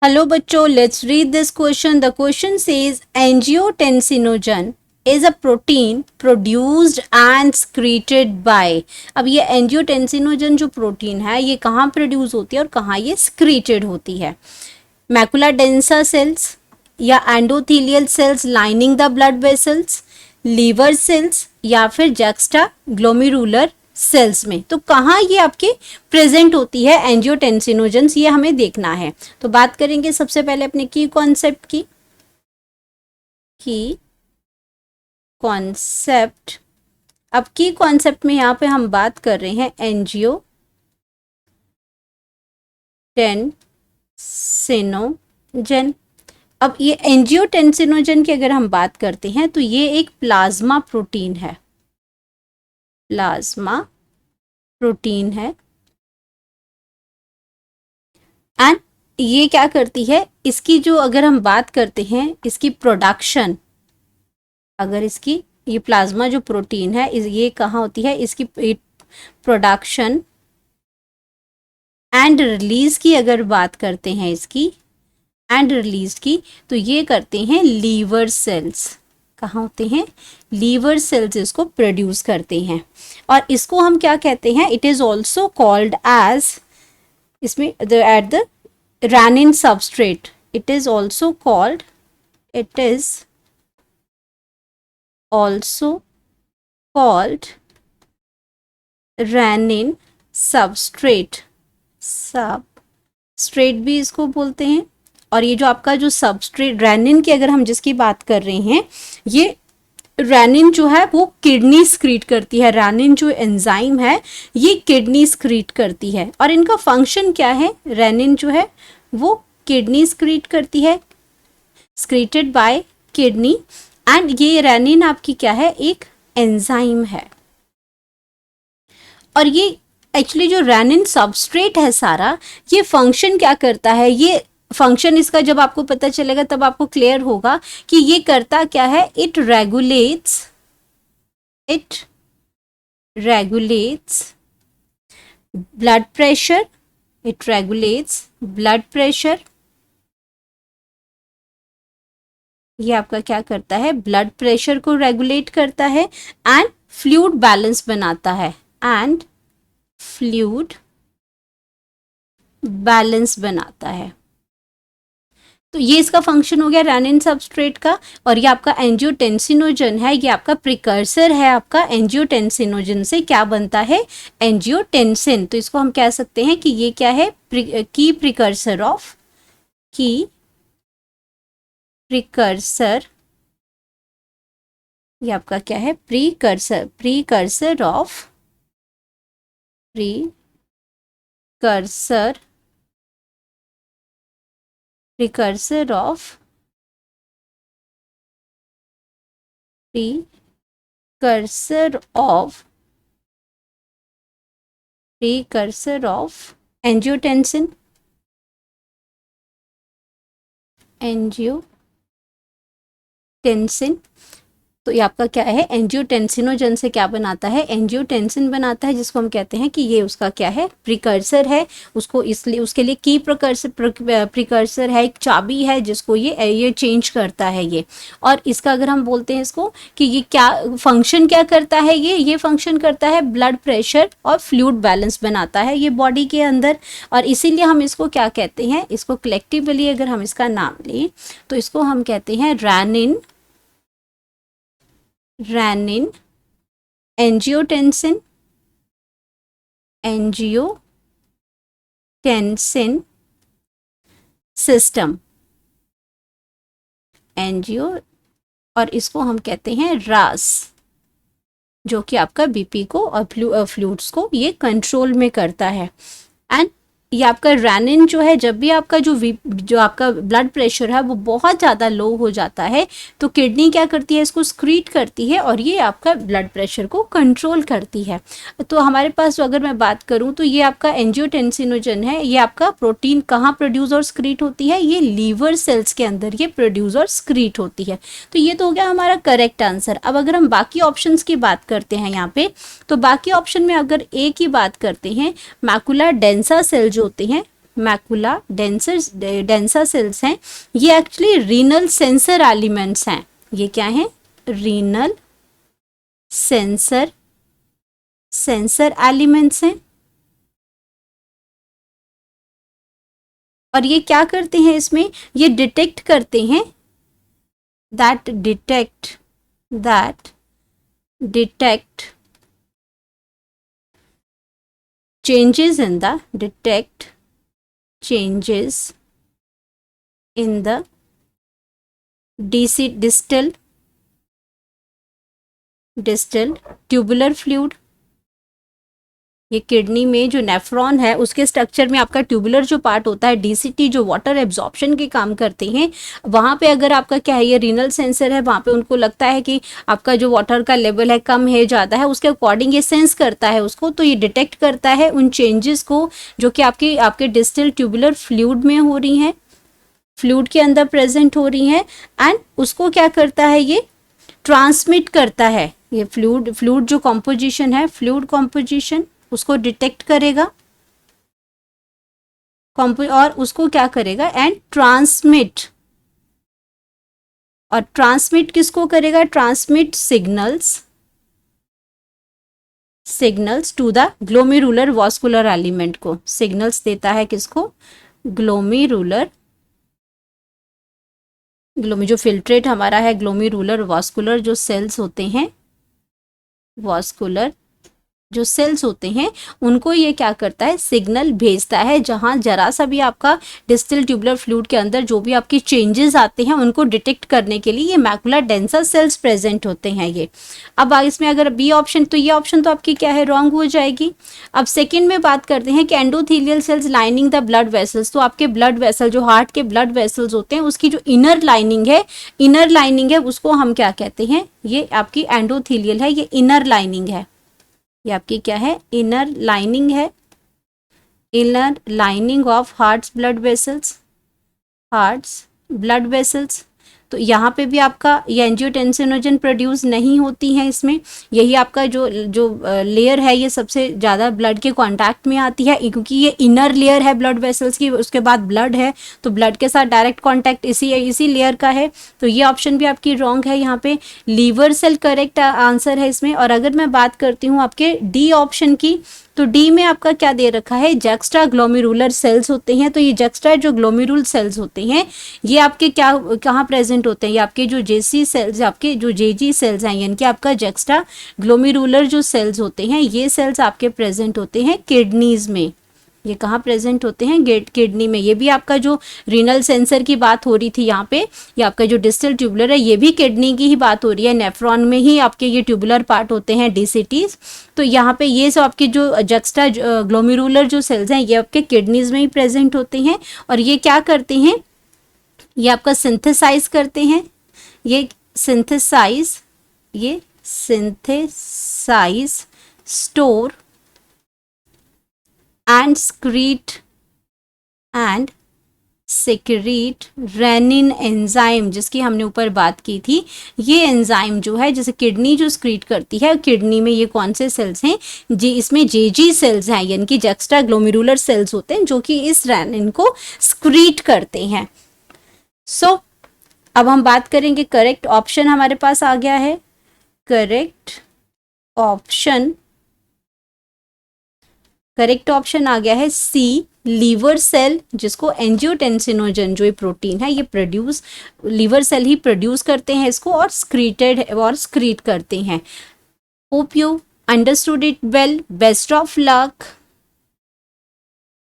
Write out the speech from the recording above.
Hello बच्चों, let's read this question. The question says angiotensinogen is a protein produced and secreted by. अब ये angiotensinogen जो protein है ये कहाँ प्रोड्यूस होती है और कहाँ ये secreted होती है? मैकुला डेंसा सेल्स या endothelial cells lining the blood vessels, liver cells या फिर जक्स्टा ग्लोमेरुलर सेल्स में। तो कहाँ ये आपके प्रेजेंट होती है एंजियोटेंसिनोजेंस, ये हमें देखना है। तो बात करेंगे सबसे पहले अपने की कॉन्सेप्ट की। अब की कॉन्सेप्ट में यहाँ पे हम बात कर रहे हैं एंजियोटेंसिनोजन। अब ये एंजियोटेंसिनोजन की अगर हम बात करते हैं तो ये एक प्लाज्मा प्रोटीन है, एंड ये क्या करती है, इसकी जो अगर हम बात करते हैं इसकी प्रोडक्शन, अगर इसकी ये प्लाज्मा जो प्रोटीन है ये कहाँ होती है, इसकी प्रोडक्शन एंड रिलीज की अगर बात करते हैं इसकी एंड रिलीज की, तो ये करते हैं लीवर सेल्स। कहाँ होते हैं? लीवर सेल्स इसको प्रोड्यूस करते हैं। और इसको हम क्या कहते हैं? It is also called as, इसमें at the renin substrate, it is also called renin substrate भी इसको बोलते हैं। और ये जो आपका जो सबस्ट्रेट रेनिन की अगर हम जिसकी बात कर रहे हैं, ये रेनिन जो है वो किडनी स्क्रीट करती है। रेनिन जो एंजाइम है ये किडनी स्क्रीट करती है। और इनका फंक्शन क्या है? रेनिन जो है वो किडनी स्क्रीट करती है, स्क्रीटेड बाय किडनी। एंड ये रेनिन आपकी क्या है? एक एंजाइम है। और ये एक्चुअली जो रेनिन सबस्ट्रेट है सारा, ये फंक्शन क्या करता है? ये फंक्शन इसका जब आपको पता चलेगा तब आपको क्लियर होगा कि ये करता क्या है। इट रेगुलेट्स ब्लड प्रेशर, ये आपका क्या करता है? ब्लड प्रेशर को रेगुलेट करता है एंड फ्लूइड बैलेंस बनाता है, तो ये इसका फंक्शन हो गया रेनिन सबस्ट्रेट का। और ये आपका एंजियोटेंसिनोजन है, ये आपका प्रिकर्सर है। आपका एंजियोटेंसिनोजन से क्या बनता है? एंजियोटेंसिन। तो इसको हम कह सकते हैं कि ये क्या है? की प्रिकर्सर, ये आपका क्या है? Precursor of angiotensin. तो ये आपका क्या है? एंजियोटेंसिनोजन से क्या बनाता है? एंजियोटेंसिन बनाता है, जिसको हम कहते हैं कि ये उसका क्या है? प्रिकर्सर है। उसको इसलिए उसके लिए की प्रिकर्सर है, एक चाबी है जिसको ये चेंज करता है ये। और इसका अगर हम बोलते हैं इसको कि ये क्या फंक्शन क्या करता है, ये फंक्शन करता है ब्लड प्रेशर और फ्लूइड बैलेंस बनाता है ये बॉडी के अंदर। और इसीलिए हम इसको क्या कहते हैं? इसको कलेक्टिवली अगर हम इसका नाम लें तो इसको हम कहते हैं रेनिन एंजियोटेंसिन सिस्टम, और इसको हम कहते हैं रास, जो कि आपका बीपी को और फ्लूइड्स को ये कंट्रोल में करता है। एंड ये आपका रेनिन जो है, जब भी आपका जो आपका ब्लड प्रेशर है वो बहुत ज़्यादा लो हो जाता है, तो किडनी क्या करती है? इसको स्क्रीट करती है और ये आपका ब्लड प्रेशर को कंट्रोल करती है। तो हमारे पास अगर मैं बात करूं तो ये आपका एंजियोटेंसिनोजन है, ये आपका प्रोटीन कहाँ प्रोड्यूस और स्क्रीट होती है? ये लीवर सेल्स के अंदर ये प्रोड्यूस और स्क्रीट होती है। तो ये तो हो गया हमारा करेक्ट आंसर। अब अगर हम बाकी ऑप्शंस की बात करते हैं यहाँ पे, तो बाकी ऑप्शन में अगर ए की बात करते हैं, मैकुला डेंसा सेल जो होते हैं मैकुला डेंसा सेल्स हैं, ये एक्चुअली रीनल सेंसर एलिमेंट्स हैं। ये क्या है? रीनल सेंसर एलिमेंट्स हैं। और ये क्या करते हैं इसमें? ये डिटेक्ट करते हैं, that detect changes in the detect changes in the distal tubular fluid। ये किडनी में जो नेफ्रॉन है उसके स्ट्रक्चर में आपका ट्यूबुलर जो पार्ट होता है, डीसीटी जो वाटर एब्जॉर्प्शन के काम करते हैं, वहाँ पे अगर आपका क्या है, ये रीनल सेंसर है, वहाँ पे उनको लगता है कि आपका जो वाटर का लेवल है कम है ज़्यादा है, उसके अकॉर्डिंग ये सेंस करता है उसको, तो ये डिटेक्ट करता है उन चेंजेस को जो कि आपके डिस्टल ट्यूबुलर फ्लूइड में हो रही हैं, फ्लूइड के अंदर प्रेजेंट हो रही हैं, एंड उसको क्या करता है, ये ट्रांसमिट करता है। ये फ्लूइड जो कॉम्पोजिशन है, फ्लूइड कॉम्पोजिशन उसको डिटेक्ट करेगा और उसको क्या करेगा, एंड ट्रांसमिट। और ट्रांसमिट किसको करेगा? Transmit signals to the glomerular vascular element को। सिग्नल्स देता है किसको? ग्लोमेरुलर जो फिल्ट्रेट हमारा है, ग्लोमेरुलर वास्कुलर जो सेल्स होते हैं, वास्कुलर जो सेल्स होते हैं, उनको ये क्या करता है, सिग्नल भेजता है, जहां जरा सा भी आपका डिस्टल ट्यूबुलर फ्लूइड के अंदर जो भी आपके चेंजेस आते हैं उनको डिटेक्ट करने के लिए ये मैकुला डेंसा सेल्स प्रेजेंट होते हैं। ये अब इसमें अगर बी ऑप्शन, तो ये ऑप्शन तो आपकी क्या है, रॉन्ग हो जाएगी। अब सेकेंड में बात करते हैं कि endothelial cells lining the blood vessels. तो आपके ब्लड वेसल, जो हार्ट के ब्लड वेसल्स होते हैं, उसकी जो इनर लाइनिंग है उसको हम क्या कहते हैं, ये आपकी एंडोथेलियल है, ये इनर लाइनिंग है, ये आपकी क्या है, इनर लाइनिंग है, inner lining of hearts blood vessels. तो यहाँ पे भी आपका ये एंजियोटेंसिनोजन प्रोड्यूस नहीं होती है इसमें। यही आपका जो लेयर है ये सबसे ज़्यादा ब्लड के कांटेक्ट में आती है, क्योंकि ये इनर लेयर है ब्लड वेसल्स की, उसके बाद ब्लड है, तो ब्लड के साथ डायरेक्ट कांटेक्ट इसी लेयर का है। तो ये ऑप्शन भी आपकी रॉन्ग है यहाँ पे। लीवर सेल करेक्ट आंसर है इसमें। और अगर मैं बात करती हूँ आपके डी ऑप्शन की, तो डी में आपका क्या दे रखा है, जक्स्ट्रा ग्लोमेरुलर सेल्स होते हैं। तो ये जक्स्ट्रा जो ग्लोमेरुल सेल्स होते हैं, ये आपके कहाँ प्रेजेंट होते हैं, ये आपके जो जेसी सेल्स, आपके जो जेजी सेल्स हैं, यानी कि आपका जक्स्ट्रा ग्लोमेरुलर जो सेल्स होते हैं, ये सेल्स आपके प्रेजेंट होते हैं किडनीज में। ये कहाँ प्रेजेंट होते हैं, किडनी में। ये भी आपका जो रीनल सेंसर की बात हो रही थी यहाँ पे, ये आपका जो डिस्टल ट्यूबुलर है, ये भी किडनी की ही बात हो रही है। नेफ्रॉन में ही आपके ये ट्यूबुलर पार्ट होते हैं, डीसीटीज। तो यहाँ पे ये सब आपके जो जक्स्ट्रा ग्लोमेरुलर जो सेल्स हैं, ये आपके किडनीज में ही प्रेजेंट होते हैं। और ये क्या करते हैं, ये आपका सिंथेसाइज करते हैं, ये synthesise store and secrete renin enzyme, जिसकी हमने ऊपर बात की थी। ये एंजाइम जो है, जैसे किडनी जो स्क्रीट करती है, किडनी में ये कौन से सेल्स हैं, इसमें जेजी सेल्स हैं, यानी कि जक्स्ट्रा ग्लोमेरुलर सेल्स होते हैं, जो कि इस रेनिन को स्क्रीट करते हैं। सो अब हम बात करेंगे, करेक्ट ऑप्शन हमारे पास आ गया है। करेक्ट ऑप्शन आ गया है सी, लीवर सेल, जिसको एंजियोटेंसिनोजन जो ये प्रोटीन है, ये लीवर सेल ही प्रोड्यूस करते हैं इसको, और स्क्रीट करते हैं। Hope you understood it well. Best of luck.